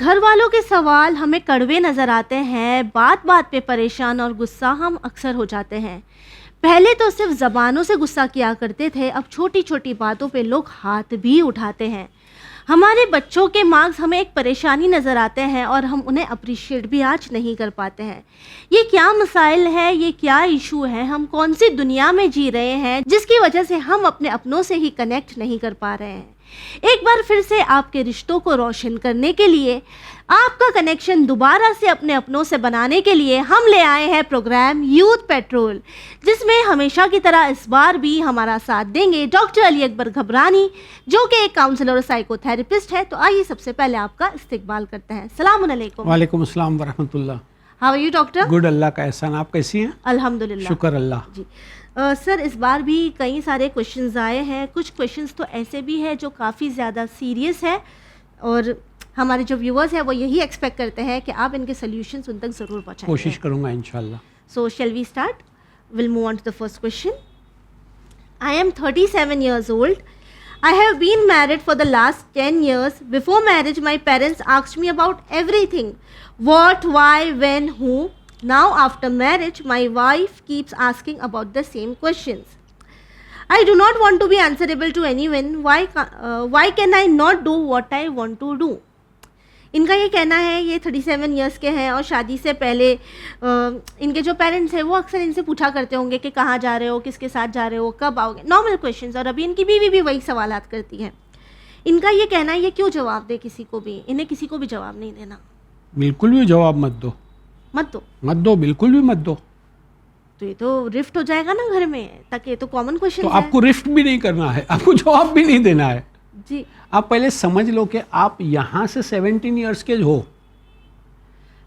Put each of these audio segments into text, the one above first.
घर वालों के सवाल हमें कड़वे नज़र आते हैं, बात बात पे परेशान और गुस्सा हम अक्सर हो जाते हैं। पहले तो सिर्फ ज़बानों से गुस्सा किया करते थे, अब छोटी छोटी बातों पे लोग हाथ भी उठाते हैं। हमारे बच्चों के मार्क्स हमें एक परेशानी नज़र आते हैं और हम उन्हें अप्रिशिएट भी आज नहीं कर पाते हैं। ये क्या मसाइल है, ये क्या इशू है, हम कौन सी दुनिया में जी रहे हैं जिसकी वजह से हम अपने अपनों से ही कनेक्ट नहीं कर पा रहे हैं। एक बार फिर से आपके रिश्तों को रोशन करने के लिए, आपका कनेक्शन दोबारा से अपने अपनों से बनाने के लिए हम ले आए हैं प्रोग्राम यूथ पेट्रोल, जिसमें हमेशा की तरह इस बार भी हमारा साथ देंगे डॉक्टर अली अकबर घबरानी, जो कि एक काउंसलर और साइकोथेरेपिस्ट है। तो आइए सबसे पहले आपका इस्तकबाल करते हैं। सलाम अलैकुम। वालेकुम अस्सलाम व रहमतुल्लाह। How are you doctor? Good, Allah का एहसान। आप कैसी हैं? अल्हम्दुलिल्लाह, शुक्र अल्लाह जी। सर, इस बार भी कई सारे क्वेश्चंस आए हैं। कुछ क्वेश्चंस तो ऐसे भी हैं जो काफ़ी ज़्यादा सीरियस है और हमारे जो व्यूअर्स हैं वो यही एक्सपेक्ट करते हैं कि आप इनके सोल्यूशंस उन तक ज़रूर पहुंचाएं। कोशिश करूंगा इंशाल्लाह। So shall we start? Will move on to the first question. I am 37 years old. I have been married for the last 10 years. Before marriage, my parents asked me about everything. What, why, when, who. Now after marriage, my wife keeps asking about the same questions. I do not want to be answerable to anyone. Why can I not do what I want to do? इनका ये कहना है, ये 37 years के हैं और शादी से पहले इनके जो पेरेंट्स हैं वो अक्सर इनसे पूछा करते होंगे कि कहाँ जा रहे हो, किसके साथ जा रहे हो, कब आओगे, नॉर्मल क्वेश्चंस। और अभी इनकी बीवी भी वही सवालात करती है। इनका ये कहना है, ये क्यों जवाब दे किसी को भी, इन्हें किसी को भी जवाब नहीं देना। बिल्कुल भी जवाब मत दो, मत दो, बिल्कुल भी मत दो। तो ये तो रिफ्ट हो जाएगा ना घर में, ताकि ये तो कॉमन क्वेश्चन तो है। आपको रिफ्ट भी नहीं करना है, आपको जवाब भी नहीं देना है जी। आप पहले समझ लो कि आप यहाँ से 17 years के हो।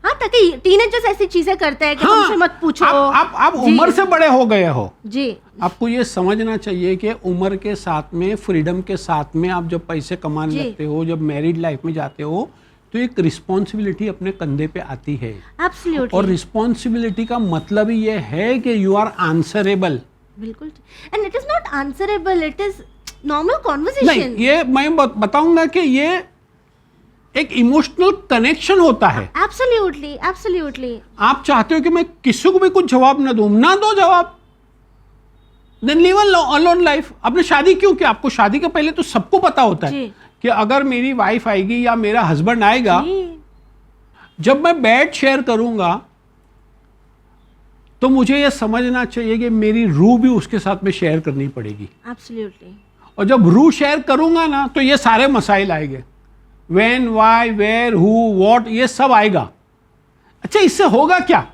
हाँ, ताकि टीनेजर्स ऐसी चीजें करते हैं कि हमसे मत पूछो। आप उम्र से बड़े हो गए हो जी। आपको ये समझना चाहिए कि उम्र के साथ में, फ्रीडम के साथ में, आप जब पैसे कमाने लगते हो, जब मैरिड लाइफ में जाते हो, तो एक रिस्पॉन्सिबिलिटी अपने कंधे पे आती है। एब्सोल्युटली। और रिस्पॉन्सिबिलिटी का मतलब ये है कि यू आर आंसरेबल। बिल्कुल। And it is not answerable, it is normal conversation. नहीं, ये मैं बताऊंगा कि ये एक इमोशनल कनेक्शन होता है। Absolutely, absolutely. आप चाहते हो कि मैं किसी को भी कुछ जवाब ना दूं, ना दो जवाब, देन लिव अलोन लाइफ। आपने शादी क्यों किया? आपको शादी के पहले तो सबको पता होता है कि अगर मेरी वाइफ आएगी या मेरा हस्बैंड आएगा, जब मैं बेड शेयर करूंगा तो मुझे यह समझना चाहिए कि मेरी रूह भी उसके साथ में शेयर करनी पड़ेगी। एब्सोल्युटली। और जब रूह शेयर करूंगा ना, तो ये सारे मसाइल आएंगे, when, why, where, who, what, ये सब आएगा। अच्छा, इससे होगा क्या?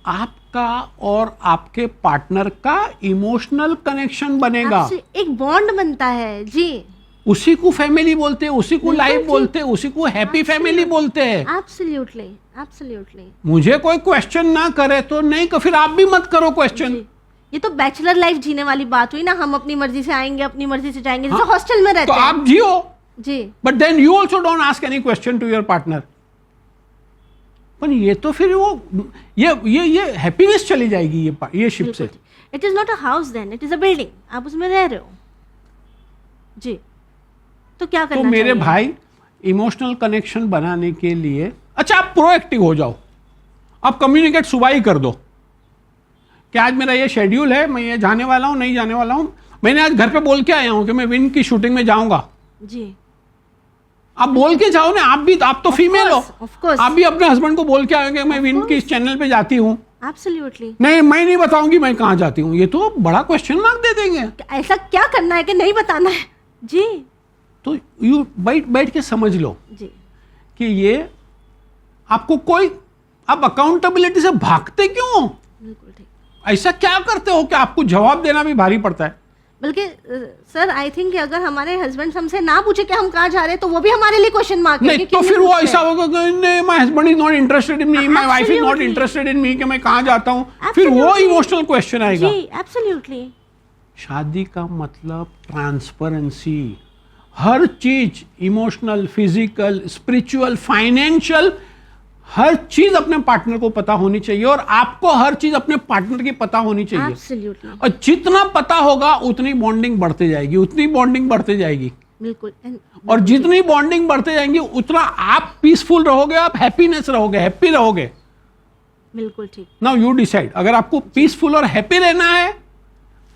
आपका और आपके पार्टनर का इमोशनल कनेक्शन बनेगा, एक बॉन्ड बनता है। जी। उसी को फैमिली बोलते हैं, उसी को लाइफ बोलते हैं, उसी को हैप्पी फैमिली बोलते हैं। Absolutely, absolutely. मुझे कोई क्वेश्चन ना करे तो नहीं, फिर आप भी मत करो क्वेश्चन। ये तो बैचलर लाइफ जीने वाली बात हुई ना, हम अपनी मर्जी से आएंगे, अपनी मर्जी से जाएंगे, जैसे हॉस्टल में रहते हैं। तो आप जियो जी, but then you also don't ask any question to your partner. पर ये तो फिर वो ये हैप्पीनेस चली जाएगी ये शिप से। It is not a house then, it is a building. आप उसमें रह रहे हो जी। तो क्या करना चाहिए? मेरे भाई, इमोशनल कनेक्शन बनाने के लिए, अच्छा, आप प्रोएक्टिव हो जाओ। आप कम्युनिकेट सुबह ही कर दो कि आज मेरा ये शेड्यूल है, मैं ये जाने वाला हूँ, नहीं जाने वाला हूँ। मैंने आज घर पे बोल के आया हूँ कि मैं विन की शूटिंग में जाऊंगा जी। आप बोल के जाओ ना, आप तो फीमेल हो, आप भी अपने हस्बैंड को बोल के आएंगे मैं विन की इस चैनल पे जाती हूँ। एब्सोल्युटली। नहीं, मैं नहीं बताऊंगी मैं कहाँ जाती हूँ, ये तो बड़ा क्वेश्चन मार्क दे देंगे। ऐसा क्या करना है कि नहीं बताना है जी? तो यू बैठ के समझ लो जी कि ये आपको कोई, आप अकाउंटेबिलिटी से भागते क्यों हो? बिल्कुल ठीक। ऐसा क्या करते हो कि आपको जवाब देना भी भारी पड़ता है? बल्कि सर, आई थिंक अगर हमारे हस्बैंड हमसे ना पूछे कि हम कहाँ जा रहे हैं, तो वो भी हमारे लिए क्वेश्चन मार्क है। नहीं, तो फिर वो ऐसा होगा कि my husband is not interested in me, my wife is not interested in me, कि मैं कहाँ जाता हूँ, फिर वो इमोशनल क्वेश्चन आएगा। जी, एब्सोल्युटली। शादी का मतलब ट्रांसपेरेंसी, हर चीज, इमोशनल, फिजिकल, स्पिरिचुअल, फाइनेंशियल, हर चीज अपने पार्टनर को पता होनी चाहिए और आपको हर चीज अपने पार्टनर की पता होनी चाहिए। Absolutely. और जितना पता होगा उतनी बॉन्डिंग बढ़ते जाएगी, उतनी बॉन्डिंग बढ़ते जाएगी। बिल्कुल। और जितनी बॉन्डिंग बढ़ते जाएंगी उतना आप पीसफुल रहोगे, आप हैप्पीनेस रहोगे, हैप्पी रहोगे। बिल्कुल ठीक। नाउ यू डिसाइड, अगर आपको पीसफुल और हैप्पी रहना है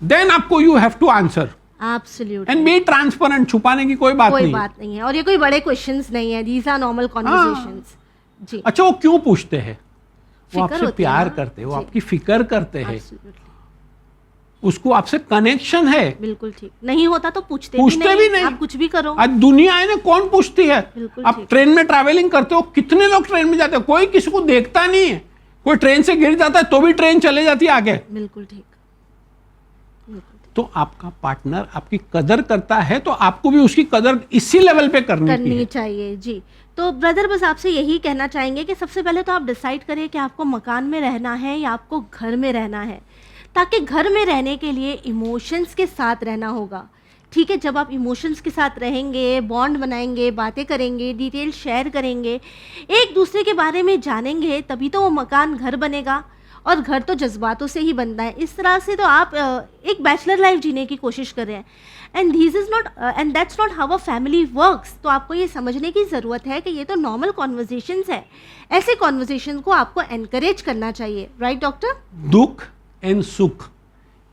देन आपको you have to answer absolutely and be transparent. छुपाने की कोई बात नहीं है, और ये कोई बड़े क्वेश्चंस नहीं है, दीज आर नॉर्मल कन्वर्सेशंस। जी। अच्छा, वो क्यों पूछते हैं? वो आपसे होती है प्यार ना? करते हैं, वो जी। आपकी फिक्र करते हैं, Absolutely। उसको आपसे कनेक्शन है। बिल्कुल ठीक। नहीं होता तो पूछते भी नहीं। आप कुछ भी करो। आज दुनिया है ना, कौन पूछती है? बिल्कुल आप ठीक। ट्रेन में ट्रैवलिंग करते हो, कितने लोग ट्रेन में जाते हो, कोई किसी को देखता नहीं है। कोई ट्रेन से गिर जाता है तो भी ट्रेन चले जाती है आगे। बिल्कुल ठीक। तो आपका पार्टनर आपकी कदर करता है तो आपको भी उसकी कदर इसी लेवल पे करनी चाहिए। जी। तो ब्रदर बस आपसे यही कहना चाहेंगे कि सबसे पहले तो आप डिसाइड करिए कि आपको मकान में रहना है या आपको घर में रहना है, ताकि घर में रहने के लिए इमोशंस के साथ रहना होगा। ठीक है, जब आप इमोशंस के साथ रहेंगे, बॉन्ड बनाएंगे, बातें करेंगे, डिटेल शेयर करेंगे, एक दूसरे के बारे में जानेंगे, तभी तो वो मकान घर बनेगा। और घर तो जज्बातों से ही बनता है। इस तरह से तो आप एक बैचलर लाइफ जीने की कोशिश कर रहे हैं, and this is not and that's not how a family works. तो आपको ये समझने की ज़रूरत है कि ये तो नॉर्मल कॉन्वर्जेशंस है। ऐसे कॉन्वर्जेशन को आपको एनकरेज करना चाहिए। Right doctor? दुख एंड सुख,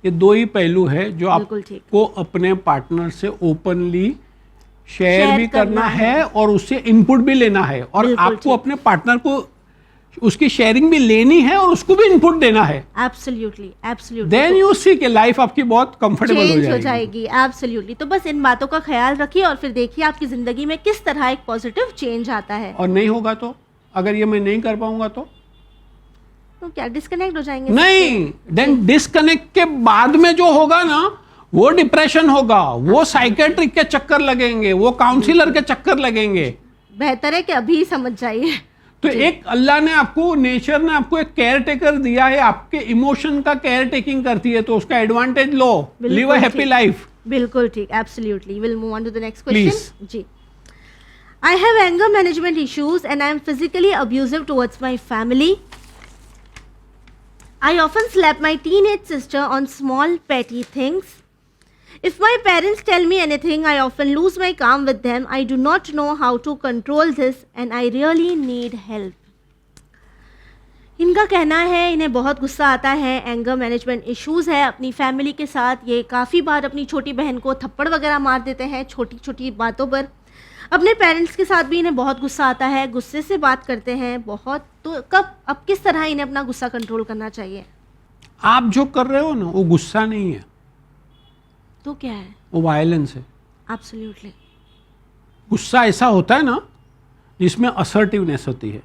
ये दो ही पहलू है जो आपको अपने पार्टनर से ओपनली शेयर भी करना है और उससे इनपुट भी लेना है, और आपको अपने पार्टनर को उसकी शेयरिंग भी लेनी है और उसको भी इनपुट देना है। Absolutely, absolutely. Then you see कि लाइफ आपकी बहुत कंफर्टेबल हो जाएगी। एब्सोल्युटली। तो बस इन बातों का ख्याल रखिए और फिर देखिए आपकी जिंदगी में किस तरह एक पॉजिटिव चेंज आता है। और नहीं होगा तो, अगर ये मैं नहीं कर पाऊंगा तो क्या डिस्कनेक्ट हो जाएंगे? नहीं, देन डिस्कनेक्ट के बाद में जो होगा ना, वो डिप्रेशन होगा, वो साइकेट्रिक के चक्कर लगेंगे, वो काउंसलर के चक्कर लगेंगे। बेहतर है कि अभी समझ जाइए। तो एक अल्लाह ने आपको, नेचर ने आपको एक केयर टेकर दिया है, आपके इमोशन का केयर टेकिंग करती है, तो उसका एडवांटेज लो, लिव अ हैप्पी लाइफ। बिल्कुल ठीक, absolutely. Will move on to the next question. जी। I have anger management issues and I am physically abusive towards my family. I often slap my teenage sister on small petty things. If my parents tell me anything, I often lose my calm with them. I do not know how to control this and I really need help. इनका कहना है इन्हें बहुत गुस्सा आता है, anger management issues है अपनी फैमिली के साथ। ये काफ़ी बार अपनी छोटी बहन को थप्पड़ वगैरह मार देते हैं छोटी छोटी बातों पर। अपने पेरेंट्स के साथ भी इन्हें बहुत गुस्सा आता है, गुस्से से बात करते हैं बहुत। तो अब किस तरह इन्हें अपना गुस्सा कंट्रोल करना चाहिए? आप जो कर रहे हो ना, वो गुस्सा नहीं है, तो क्या है? वो वायलेंस है। एब्सोल्युटली। गुस्सा ऐसा होता है ना जिसमें असर्टिवनेस होती है,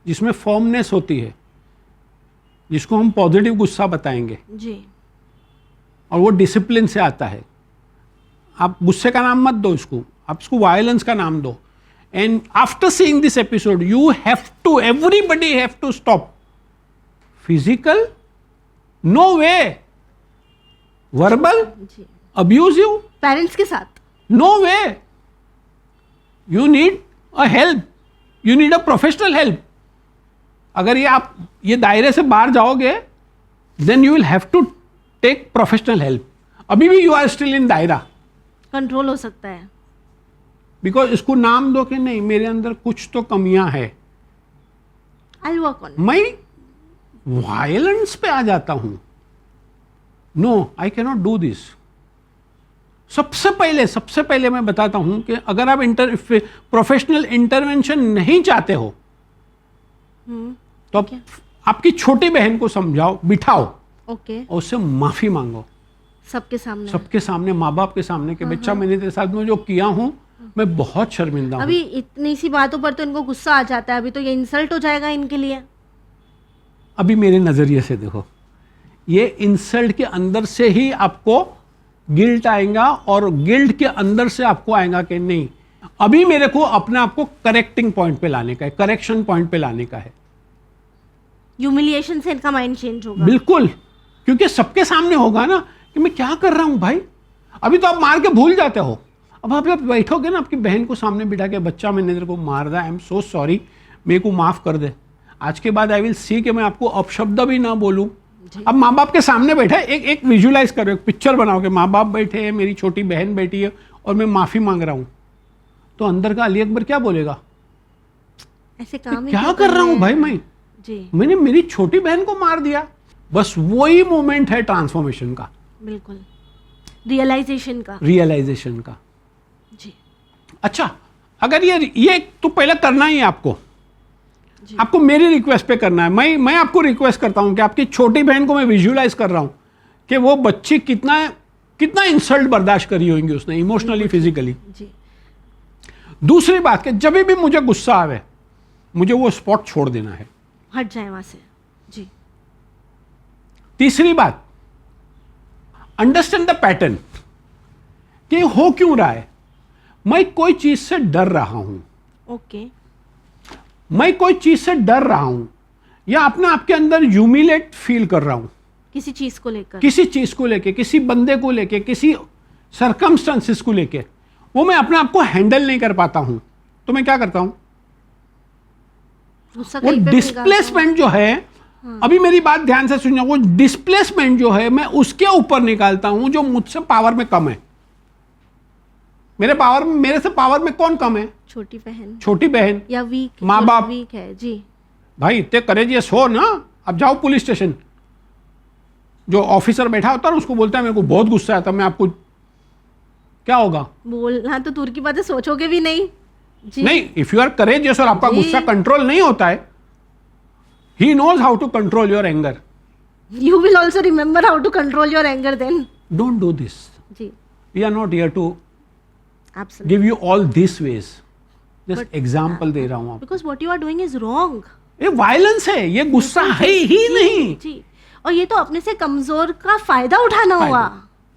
जिसमें फर्मनेस होती है, जिसको हम पॉजिटिव गुस्सा बताएंगे जी, और वो डिसिप्लिन से आता है। आप गुस्से का नाम मत दो इसको, आप इसको वायलेंस का नाम दो। And after seeing this episode you have to, everybody have to stop physical, no way, verbal, abusive parents के साथ, no way. You need a help, you need a professional help. अगर ये आप ये दायरे से बाहर जाओगे then you will have to take professional help. अभी भी यू आर स्टिल इन दायरा, कंट्रोल हो सकता है। बिकॉज इसको नाम दो कि नहीं, मेरे अंदर कुछ तो कमियां है, I'll work on it. मैं वायलेंस पे आ जाता हूं। No, I cannot do this. सबसे पहले मैं बताता हूं कि अगर आप प्रोफेशनल इंटरवेंशन नहीं चाहते हो तो आपकी छोटी बहन को समझाओ, बिठाओ, और उससे माफी मांगो सबके सामने, माँ बाप के सामने कि बच्चा मैंने तेरे साथ में जो किया हूं मैं बहुत शर्मिंदा हूं। अभी इतनी सी बातों पर तो इनको गुस्सा आ जाता है, अभी तो ये इंसल्ट हो जाएगा इनके लिए। अभी मेरे नजरिए से देखो, ये इंसल्ट के अंदर से ही आपको गिल्ट आएगा, और गिल्ट के अंदर से आपको आएगा कि नहीं, अभी मेरे को अपने आप को करेक्टिंग पॉइंट पे लाने का है, करेक्शन पॉइंट पे लाने का है। ह्यूमिलिएशन से इनका माइंड चेंज होगा। बिल्कुल, क्योंकि सबके सामने होगा ना कि मैं क्या कर रहा हूं भाई। अभी तो आप मार के भूल जाते हो, अब आप बैठोगे ना आपकी बहन को सामने बिठा के, बच्चा मैंने तेरे को मार दिया, आई एम सो सॉरी, मेरे को माफ कर दे, आज के बाद आई विल सी कि मैं आपको अपशब्द भी ना बोलूं। अब माँ बाप के सामने बैठा है, एक विजुलाइज करो, एक पिक्चर बनाओ कि माँ बाप बैठे हैं, मेरी छोटी बहन बैठी है और मैं माफी मांग रहा हूं, तो अंदर का अली अकबर क्या बोलेगा? ऐसे काम ही क्या क्यों कर रहा हूं रहे भाई हैं? मैं? जी मैंने मेरी छोटी बहन को मार दिया। बस वही मोमेंट है ट्रांसफॉर्मेशन का, बिल्कुल, रियलाइजेशन का। रियलाइजेशन का। जी अच्छा, अगर ये तो पहले करना ही है आपको, जी आपको मेरी रिक्वेस्ट पे करना है। मैं आपको रिक्वेस्ट करता हूं कि आपकी छोटी बहन को मैं विजुअलाइज कर रहा हूं कि वो बच्ची कितना इंसल्ट बर्दाश्त करी होंगी उसने, इमोशनली, फिजिकली। जी दूसरी बात कि जब भी मुझे गुस्सा आवे, मुझे वो स्पॉट छोड़ देना है। हट जाए वहां से। जी तीसरी बात, अंडरस्टैंड द पैटर्न कि हो क्यों रहा है। मैं कोई चीज से डर रहा हूं, ओके, मैं कोई चीज से डर रहा हूं, या अपने आपके अंदर ह्यूमिलेट फील कर रहा हूं, किसी चीज को लेकर, किसी चीज को लेके, किसी बंदे को लेके, किसी सरकमस्टेंसेस को लेके, वो मैं अपने आप को हैंडल नहीं कर पाता हूं, तो मैं क्या करता हूं? गुस्सा वो कहीं पे भी डिस्प्लेसमेंट जो है, अभी मेरी बात ध्यान से सुनिए, वो डिस्प्लेसमेंट जो है मैं उसके ऊपर निकालता हूं जो मुझसे पावर में कम है। मेरे से पावर में कौन कम है? छोटी बहन छोटी बहन या वीक, माँ बाप। वीक है। जी भाई इतने करेजियस हो ना, अब जाओ पुलिस स्टेशन, जो ऑफिसर बैठा होता है ना उसको बोलता है मेरे को बहुत गुस्सा आता, मैं आपको, क्या होगा? बोलना तो दूर की बात है, सोचोगे भी नहीं। जी नहीं, इफ यू आर करेजियस और आपका जी। गुस्सा कंट्रोल नहीं होता है, he knows how to control your anger. You will also remember how to control your anger then. Don't do this, जी we are not here to absolutely, give you all this ways, just example दे रहा हूं आपको। Because what you are doing is wrong. ये violence है, ये गुस्सा है ही नहीं। जी, और ये तो अपने से कमजोर का फायदा उठाना हुआ।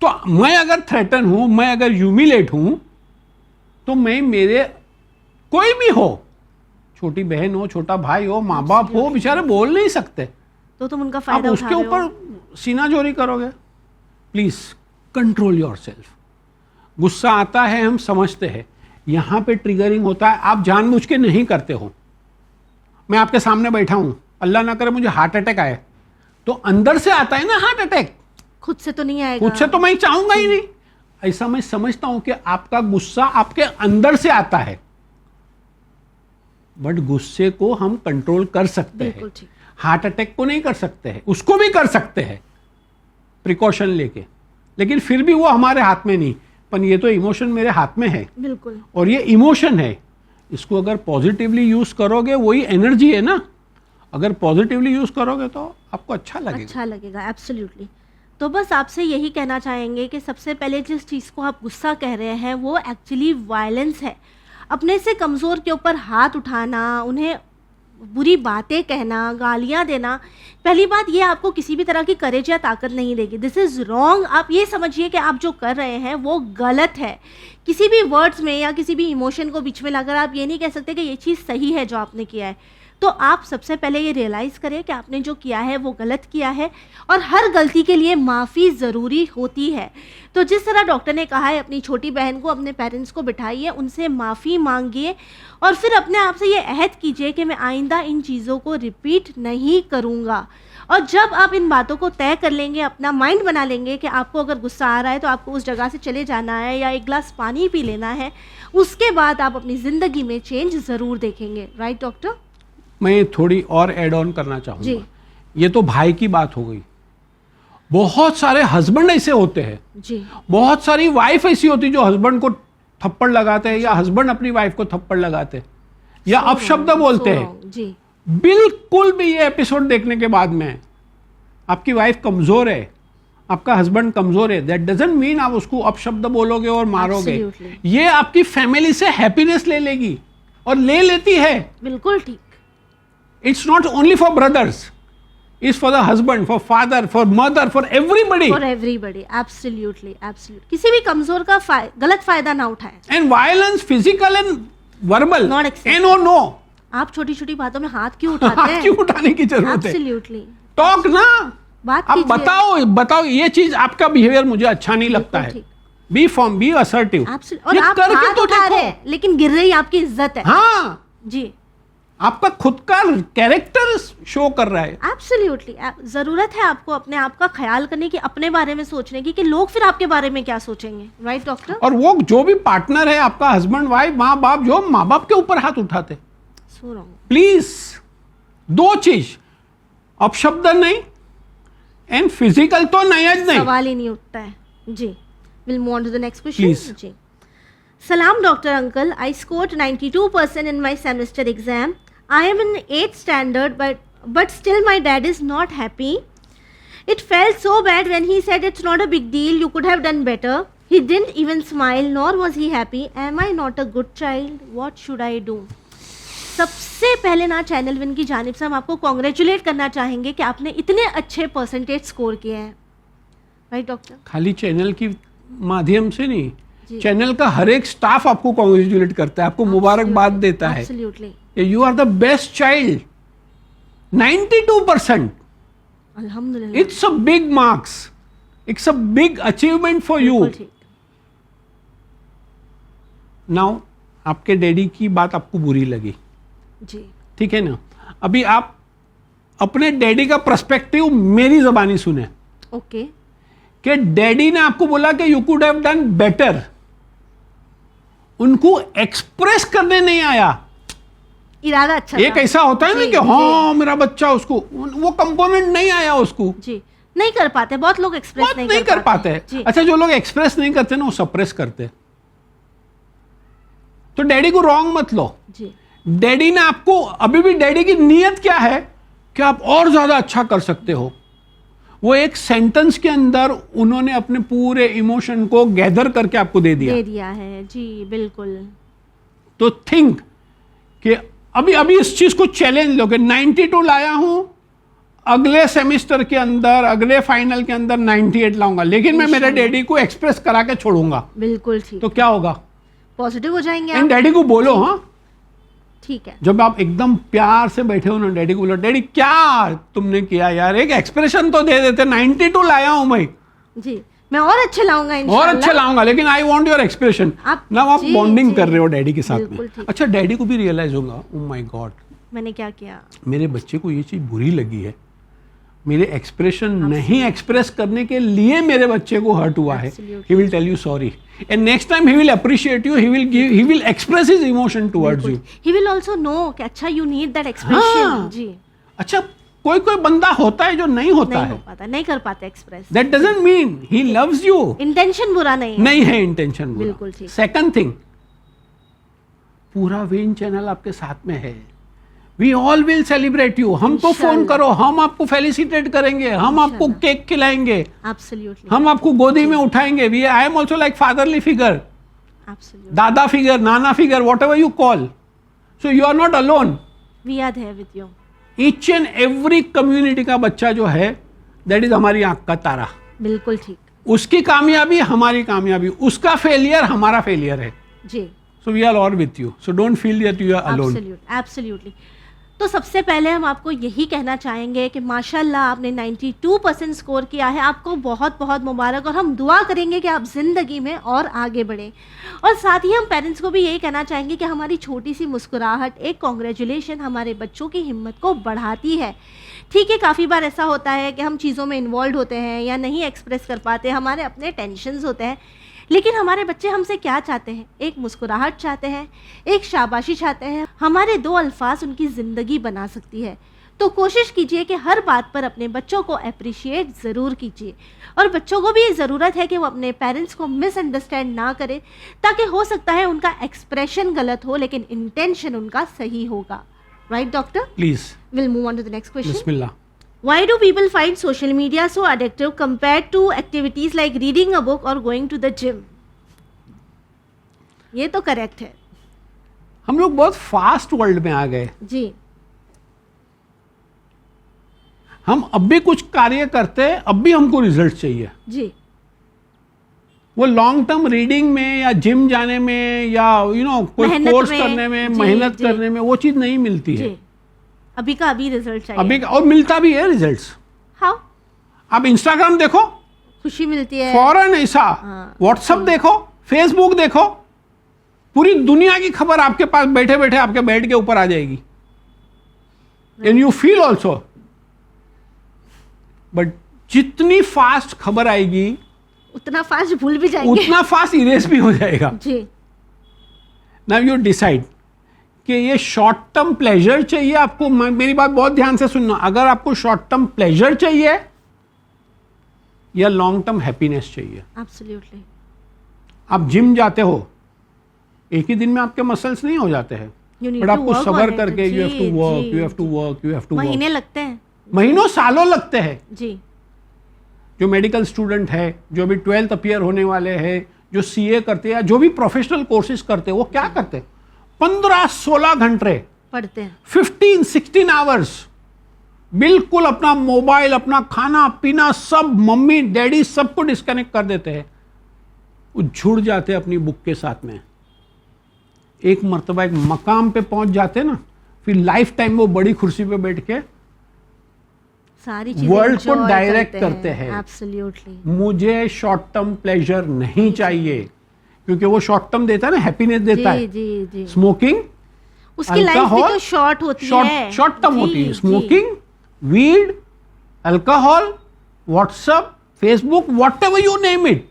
तो मैं अगर थ्रेटन हूं, मैं अगर ह्यूमिलेट हूं, तो मैं मेरे कोई भी हो, छोटी बहन हो, छोटा भाई हो, माँ बाप हो, बेचारे बोल नहीं सकते, तो तुम उनका आप फायदा उठा उसके रहे हो। ऊपर सीना चोरी करोगे। Please control yourself. गुस्सा आता है, हम समझते हैं, यहां पे ट्रिगरिंग होता है, आप जानबूझ के नहीं करते हो। मैं आपके सामने बैठा हूं, अल्लाह ना करे मुझे हार्ट अटैक आए, तो अंदर से आता है ना हार्ट अटैक, खुद से तो नहीं आएगा। खुद से तो मैं चाहूंगा ही नहीं। ऐसा मैं समझता हूं कि आपका गुस्सा आपके अंदर से आता है, बट गुस्से को हम कंट्रोल कर सकते हैं, बिल्कुल ठीक। हार्ट अटैक को नहीं कर सकते हैं, उसको भी कर सकते हैं प्रिकॉशन लेके, लेकिन फिर भी वो हमारे हाथ में नहीं। पर ये तो इमोशन मेरे हाथ में है, बिल्कुल, और ये इमोशन है, इसको अगर पॉजिटिवली यूज करोगे, वही एनर्जी है ना, अगर पॉजिटिवली यूज करोगे तो आपको अच्छा लगेगा। अच्छा लगेगा, एब्सोल्युटली। तो बस आपसे यही कहना चाहेंगे कि सबसे पहले जिस चीज़ को आप गुस्सा कह रहे हैं वो एक्चुअली वायलेंस है। अपने से कमज़ोर के ऊपर हाथ उठाना, उन्हें बुरी बातें कहना, गालियां देना, पहली बात ये आपको किसी भी तरह की करेज या ताकत नहीं देगी। This is wrong. आप ये समझिए कि आप जो कर रहे हैं वो गलत है। किसी भी वर्ड्स में या किसी भी इमोशन को बीच में लाकर आप ये नहीं कह सकते कि ये चीज़ सही है जो आपने किया है। तो आप सबसे पहले ये रियलाइज़ करें कि आपने जो किया है वो गलत किया है, और हर गलती के लिए माफ़ी ज़रूरी होती है। तो जिस तरह डॉक्टर ने कहा है, अपनी छोटी बहन को, अपने पेरेंट्स को बिठाइए, उनसे माफ़ी मांगिए, और फिर अपने आप से ये अहद कीजिए कि मैं आइंदा इन चीज़ों को रिपीट नहीं करूँगा। और जब आप इन बातों को तय कर लेंगे, अपना माइंड बना लेंगे कि आपको अगर गुस्सा आ रहा है तो आपको उस जगह से चले जाना है या एक गिलास पानी पी लेना है, उसके बाद आप अपनी ज़िंदगी में चेंज ज़रूर देखेंगे। Right doctor? मैं थोड़ी और ऐड ऑन करना चाहूँगा। जी। ये तो भाई की बात हो गई, बहुत सारे हस्बैंड ऐसे होते हैं, जी, बहुत सारी वाइफ ऐसी होती जो हस्बैंड को थप्पड़ लगाते हैं, या हस्बैंड अपनी वाइफ को थप्पड़ लगाते हैं, या अपशब्द बोलते हैं। जी, बिल्कुल भी ये एपिसोड देखने के बाद में आपकी वाइफ कमजोर है, आपका हस्बैंड कमजोर है, दैट डजंट मीन आप उसको अपशब्द बोलोगे और मारोगे। Absolutely. ये आपकी फैमिली से हैप्पीनेस ले लेगी, और ले लेती है। बिल्कुल ठीक। It's not only for brothers, it's for the husband, for father, for mother, for everybody. For everybody, absolutely, absolutely. किसी भी कमजोर का गलत फायदा ना उठाएं। And violence, physical and verbal, Not acceptable. no, no. आप छोटी छोटी बातों में हाथ क्यों उठाते हाथ हैं? क्यों उठाने की जरूरत है? एब्सोल्युटली। टॉक ना, बात आप कीजिए। बताओ ये चीज, आपका बिहेवियर मुझे अच्छा नहीं लगता है। ठीक। Be firm, be assertive. और आप हाथ उठा रहे हैं, लेकिन गिर रही आपकी इज्जत है। हाँ, जी, आपका खुद का कैरेक्टर शो कर रहा है। एब्सोल्युटली जरूरत है आपको अपने आप का ख्याल करने की, अपने बारे में सोचने की कि लोग फिर आपके बारे में क्या सोचेंगे, राइट डॉक्टर? और वो जो भी पार्टनर है आपका, हस्बैंड वाइफ, माँ बाप, जो माँ बाप के ऊपर हाथ उठाते, सो रॉन्ग। प्लीज दो चीज, अपशब्द नहीं एंड फिजिकल तो नहीं सवाल ही नहीं उठता है जी। Will move on to the next question Please. जी। सलाम doctor uncle, I scored 92% in my semester exam. I am in 8th standard, but still my dad is not happy. It felt so bad when he said it's not a big deal, you could have done better. He didn't even smile, nor was he happy. Am I not a good child? What should I do? सबसे पहले ना channel win की जानिब से हम आपको congratulate करना चाहेंगे कि आपने इतने अच्छे परसेंटेज स्कोर किए हैं, राइट डॉक्टर? खाली चैनल की माध्यम से नहीं, जी। चैनल का हर एक स्टाफ आपको कॉन्ग्रेचुलेट करता है, आपको मुबारकबाद देता है। Absolutely, you are the best child, 92%। अल्हम्दुलिल्लाह। It's a big marks, it's a big achievement for you. बिल्कुल ठीक। नाउ आपके डैडी की बात आपको बुरी लगी, जी ठीक है ना? अभी आप अपने डैडी का पर्सपेक्टिव मेरी जबानी सुने ओके। कि डैडी ने आपको बोला कि you could have done better, उनको एक्सप्रेस करने नहीं आया। इरादा अच्छा एक था। ऐसा होता है ना जी, कि हाँ मेरा बच्चा, उसको वो कंपोनेंट नहीं आया उसको, जी नहीं कर पाते, बहुत लोग एक्सप्रेस बहुत नहीं कर पाते हैं। जी। अच्छा, जो लोग एक्सप्रेस नहीं करते ना, वो सप्रेस करते हैं। तो डैडी को रॉन्ग मत लो। जी डैडी ने आपको, अभी भी डैडी की नीयत क्या है कि आप और ज्यादा अच्छा कर सकते हो। वो एक सेंटेंस के अंदर उन्होंने अपने पूरे इमोशन को गैदर करके आपको दे दिया है। जी बिल्कुल। तो थिंक कि अभी इस चीज को चैलेंज लो कि 92 लाया हूं, अगले सेमेस्टर के अंदर, अगले फाइनल के अंदर 98 लाऊंगा, लेकिन मैं मेरे डैडी को एक्सप्रेस करा के छोड़ूंगा। बिल्कुल ठीक। तो क्या होगा? पॉजिटिव हो जाएंगे एंड आप। डैडी को बोलो, हाँ ठीक है। जब आप एकदम प्यार से बैठे हो ना, डैडी को बोलो, डैडी क्या तुमने किया यार, एक एक्सप्रेशन तो दे देते, 92 लाया हूं मैं, जी मैं और अच्छे लाऊंगा और इंशाल्लाह। अच्छे लाऊंगा, लेकिन आई वांट योर एक्सप्रेशन। आप जी, बॉन्डिंग जी, कर रहे हो डैडी के साथ बिल्कुल में। ठीक। अच्छा, डैडी को भी रियलाइज होगा, ओह माय गॉड, मैंने क्या किया, मेरे बच्चे को ये चीज बुरी लगी है, मेरे एक्सप्रेशन नहीं एक्सप्रेस करने के लिए मेरे बच्चे को हर्ट हुआ है। Absolutely. He will tell you sorry and next time he will appreciate you, he will express his emotion towards you. He will also know कि अच्छा यू नीड दैट एक्सप्रेशन। जी अच्छा, कोई कोई बंदा होता है जो नहीं होता नहीं है, हो पाता, नहीं कर पाते express. That doesn't mean he loves you. Intention बुरा नहीं है इंटेंशन बुरा। बिल्कुल ठीक। सेकंड थिंग, पूरा वेन चैनल आपके साथ में है, we all will celebrate you. हम तो फोन करो, हम आपको फेलिसिटेट करेंगे, हम आपको केक खिलाएंगे, एब्सोल्युटली हम आपको गोदी में उठाएंगे। We I am also like fatherly figure, absolutely. दादा फिगर, नाना figure, whatever you call. So you are not alone. We are there with you. Each and every community का बच्चा जो है, दैट इज हमारी आंख का तारा। बिल्कुल ठीक। उसकी कामयाबी हमारी कामयाबी, उसका फेलियर हमारा फेलियर है। जी So we are all with you. So don't feel that you are alone. Absolutely. तो सबसे पहले हम आपको यही कहना चाहेंगे कि माशाल्लाह आपने 92% स्कोर किया है, आपको बहुत बहुत मुबारक, और हम दुआ करेंगे कि आप ज़िंदगी में और आगे बढ़ें। और साथ ही हम पेरेंट्स को भी यही कहना चाहेंगे कि हमारी छोटी सी मुस्कुराहट, एक कॉन्ग्रेचुलेशन हमारे बच्चों की हिम्मत को बढ़ाती है। ठीक है, काफ़ी बार ऐसा होता है कि हम चीज़ों में इन्वॉल्व होते हैं या नहीं एक्सप्रेस कर पाते, हमारे अपने टेंशन्स होते हैं, लेकिन हमारे बच्चे हमसे क्या चाहते हैं? एक मुस्कुराहट चाहते हैं, एक शाबाशी चाहते हैं। हमारे 2 अल्फाज उनकी ज़िंदगी बना सकती है। तो कोशिश कीजिए कि हर बात पर अपने बच्चों को अप्रिशिएट ज़रूर कीजिए, और बच्चों को भी ये ज़रूरत है कि वो अपने पेरेंट्स को मिसअंडरस्टैंड ना करें, ताकि हो सकता है उनका एक्सप्रेशन गलत हो लेकिन इंटेंशन उनका सही होगा। Right doctor? Please. Will move on to the next question. Bismillah. Why do people find social media so addictive compared to activities like reading a book or going to the gym? ये तो correct है। हम लोग बहुत first world में आ गए। जी हम अब भी कुछ कार्य करते हैं, अब भी हमको रिजल्ट चाहिए। जी वो लॉन्ग टर्म रीडिंग में या जिम जाने में या कोई मेहनत कोर्स में, करने में, जी, मेहनत जी। करने में वो चीज नहीं मिलती है। जी अभी का अभी रिजल्ट चाहिए। अभी और मिलता भी है रिजल्ट्स। हाउ? आप इंस्टाग्राम देखो, खुशी मिलती है। फौरन ऐसा, हाँ। व्हाट्सएप देखो, फेसबुक देखो, पूरी दुनिया की खबर आपके पास बैठे बैठे आपके बेड के ऊपर आ जाएगी। And you feel also, but जितनी फास्ट खबर आएगी उतना फास्ट भूल भी जाएंगे, उतना फास्ट इरेज भी हो जाएगा। जी। नाउ यू डिसाइड कि ये शॉर्ट टर्म प्लेजर चाहिए आपको। मेरी बात बहुत ध्यान से सुनना, अगर आपको शॉर्ट टर्म प्लेजर चाहिए या लॉन्ग टर्म हैप्पीनेस चाहिए। एब्सोल्युटली। आप जिम जाते हो, एक ही दिन में आपके मसल्स नहीं हो जाते हैं, बट आपको सबर करके you have to work, you have to work, you have to work. महीने लगते हैं, महीनों सालों लगते हैं। जी। जो मेडिकल स्टूडेंट है, जो भी 12th अपीयर होने वाले हैं, जो सीए करते हैं, जो भी प्रोफेशनल कोर्सेज करते हैं, वो क्या करते हैं? 15-16 घंटे पढ़ते हैं, 15-16 आवर्स बिल्कुल अपना मोबाइल, अपना खाना पीना सब, मम्मी डैडी सबको डिस्कनेक्ट कर देते हैं। वो जुड़ जाते हैं अपनी बुक के साथ में। एक मर्तबा एक मकाम पे पहुंच जाते हैं ना, फिर लाइफ टाइम वो बड़ी कुर्सी पे बैठ के सारी चीजें वर्ल्ड को enjoy डायरेक्ट करते हैं। एब्सोल्युटली। मुझे शॉर्ट टर्म प्लेजर नहीं चाहिए, क्योंकि वो शॉर्ट टर्म देता है ना, हैप्पीनेस देता है। जी जी। स्मोकिंग, उसकी लाइफ भी तो शॉर्ट होती है, शॉर्ट टर्म होती है। Smoking, weed, alcohol, WhatsApp, Facebook, whatever you name it,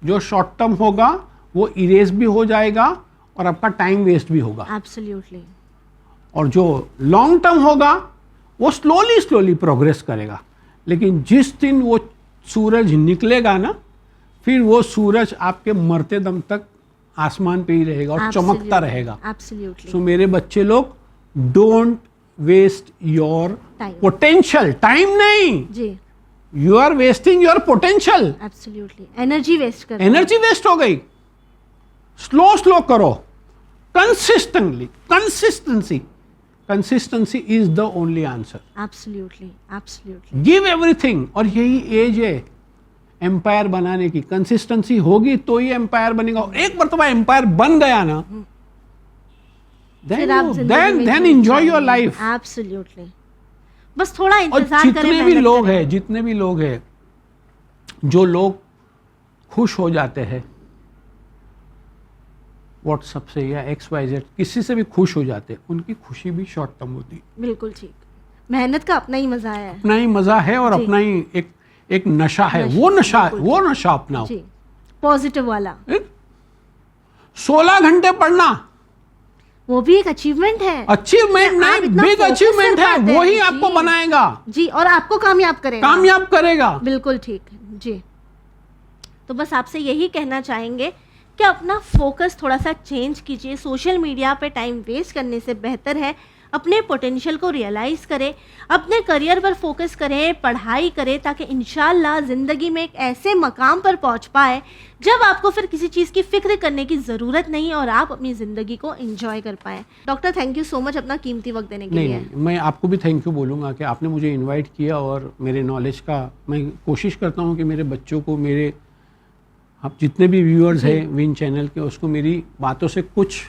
जो शॉर्ट टर्म होगा वो इरेज भी हो जाएगा और आपका टाइम वेस्ट भी होगा। एब्सोल्युटली। और जो लॉन्ग टर्म होगा वो स्लोली स्लोली प्रोग्रेस करेगा। लेकिन जिस दिन वो सूरज निकलेगा ना, फिर वो सूरज आपके मरते दम तक आसमान पे ही रहेगा और चमकता रहेगा। एब्सोल्युटली। सो मेरे बच्चे लोग, don't waste your potential. Time नहीं जी, you are wasting your potential. Absolutely. Energy waste कर, एनर्जी वेस्ट हो गई। स्लो स्लो करो, consistently. Consistency is the only answer. Absolutely absolutely. Give everything. और यही एज है एम्पायर बनाने की। कंसिस्टेंसी होगी तो ही एम्पायर बनेगा। और एक मरतबा एम्पायर बन गया ना, then enjoy your life। Absolutely. बस थोड़ा और इंतजार करें। जितने भी लोग हैं जो लोग खुश हो जाते हैं व्हाट्सएप से या XYZ, किसी से भी खुश हो जाते हैं, उनकी खुशी भी शॉर्ट टर्म होती है। बिल्कुल ठीक। मेहनत का अपना ही मजा है, अपना ही मजा है और अपना ही एक नशा है। वो नशा अपनाओ, पॉजिटिव वाला। 16 घंटे पढ़ना, वो भी एक अचीवमेंट है। अचीवमेंट नहीं, बिग अचीवमेंट है। वो ही आपको बनाएगा जी, और आपको कामयाब करेगा। बिल्कुल ठीक जी। तो बस आपसे यही कहना चाहेंगे कि अपना फोकस थोड़ा सा चेंज कीजिए। सोशल मीडिया पे टाइम वेस्ट करने से बेहतर है अपने पोटेंशियल को रियलाइज़ करें, अपने करियर पर फोकस करें, पढ़ाई करें, ताकि इंशाल्लाह ज़िंदगी में एक ऐसे मकाम पर पहुंच पाए जब आपको फिर किसी चीज़ की फ़िक्र करने की ज़रूरत नहीं और आप अपनी ज़िंदगी को एंजॉय कर पाएँ। Doctor, thank you so much अपना कीमती वक्त देने के लिए। मैं आपको भी थैंक यू बोलूँगा कि आपने मुझे इन्वाइट किया और मेरे नॉलेज का मैं कोशिश करता हूँ कि मेरे बच्चों को, मेरे आप जितने भी व्यूअर्स हैं विन चैनल के, उसको मेरी बातों से कुछ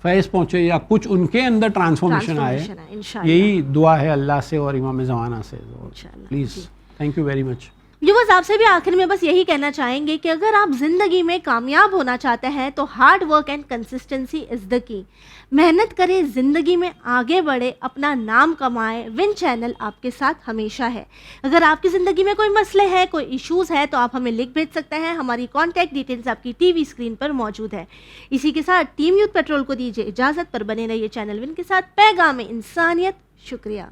फैज़ पहुँचे या कुछ उनके अंदर ट्रांसफॉर्मेशन आए। यही दुआ है अल्लाह से और इमाम ज़माना से। Please, thank you very much. Viewers, आपसे भी आखिर में बस यही कहना चाहेंगे कि अगर आप ज़िंदगी में कामयाब होना चाहते हैं तो hard work and consistency is the key. मेहनत करें, ज़िंदगी में आगे बढ़े, अपना नाम कमाएं। विन चैनल आपके साथ हमेशा है। अगर आपकी ज़िंदगी में कोई मसले हैं, कोई इश्यूज़ है, तो आप हमें लिख भेज सकते हैं। हमारी कॉन्टैक्ट डिटेल्स आपकी टीवी स्क्रीन पर मौजूद है। इसी के साथ टीम यूथ पेट्रोल को दीजिए इजाज़त, पर बने रहिए चैनल विन के साथ। पैगाम इंसानियत। शुक्रिया।